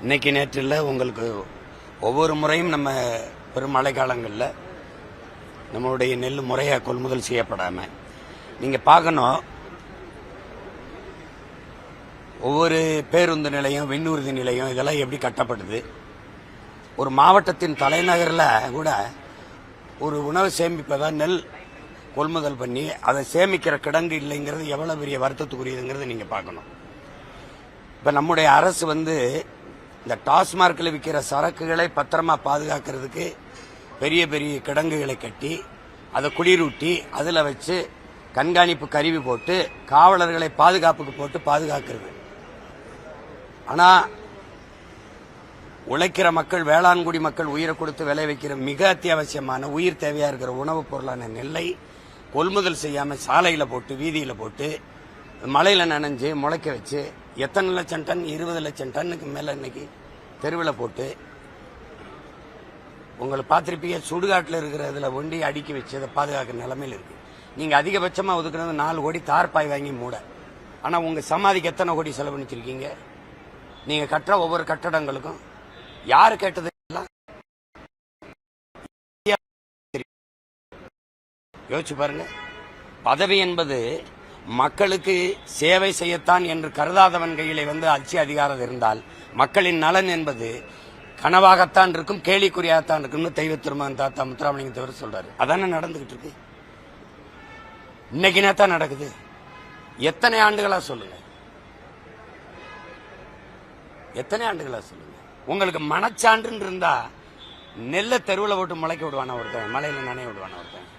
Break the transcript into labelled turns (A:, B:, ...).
A: இன்னைக்கு நேற்றில் உங்களுக்கு ஒவ்வொரு முறையும் நம்ம பெரும் மழை காலங்களில் நம்மளுடைய நெல் முறையாக கொள்முதல் செய்யப்படாமல் நீங்கள் பார்க்கணும். ஒவ்வொரு பேருந்து நிலையம், விண்ணூர்தி நிலையம் இதெல்லாம் எப்படி கட்டப்படுது. ஒரு மாவட்டத்தின் தலைநகரில் கூட ஒரு உணவு சேமிப்பதா நெல் கொள்முதல் பண்ணி அதை சேமிக்கிற கிடங்கு இல்லைங்கிறது எவ்வளவு பெரிய வருத்தத்துக்குரியதுங்கிறது நீங்க பார்க்கணும். இப்ப நம்முடைய அரசு இந்த டாஸ்மார்க்கில் விற்கிற சரக்குகளை பத்திரமா பாதுகாக்கிறதுக்கு பெரிய பெரிய கிடங்குகளை கட்டி அதை குளிரூட்டி அதில் வச்சு கண்காணிப்பு கருவி போட்டு காவலர்களை பாதுகாப்புக்கு போட்டு பாதுகாக்கிறது. ஆனா உழைக்கிற மக்கள், வேளாண்குடி மக்கள் உயிரை கொடுத்து விளை வைக்கிற மிக அத்தியாவசியமான உயிர் தேவையா இருக்கிற உணவுப் பொருளான நெல்லை கொள்முதல் செய்யாம சாலையில போட்டு வீதியில போட்டு மழையில நனைஞ்சு முளைக்க வச்சு எத்தனை லட்சம் டன், 20 லட்சம் டன்னுக்கு மேல இன்னைக்கு தெருவில் போட்டு உங்களை பார்த்திருப்பீங்க. சுடுகாட்டில் இருக்கிறதுல ஒண்டி அடுக்கி வச்சு அதை பாதுகாக்கிற நிலைமையில் இருக்கு. நீங்க அதிகபட்சமா ஒதுக்குறது 4 கோடி தார்பாய் வாங்கி மூட. ஆனா உங்க சமாதிக்கு எத்தனை கோடி செலவு பண்ணிச்சிருக்கீங்க? நீங்க கட்டுற ஒவ்வொரு கட்டடங்களுக்கும் யாரு கேட்டது? யோசிச்சு பாருங்க. பதவி என்பது மக்களுக்கு சேவை செய்யத்தான் என்று கருதாதவன் கையிலே ஆட்சி அதிகாரம் இருந்தால் மக்களின் நலன் என்பது கனவாகத்தான் இருக்கும், கேலிக்குறியாகத்தான் இருக்கும்னு தெய்வ திருமகன் தாத்தா முத்துராமலிங்க தேவர் சொல்றாரு. அதானே நடந்துகிட்டு இருக்கு. இன்னைக்கு நேத்தான் நடக்குது. எத்தனை ஆண்டுகளா சொல்லுங்க, எத்தனை ஆண்டுகளா சொல்லுங்க. உங்களுக்கு மனச்சான்று இருந்தா நெல்லை தெருவில் போட்டு முளைக்க விடுவானா ஒருத்தன், மலையில நனைய விடுவானா ஒருத்தன்?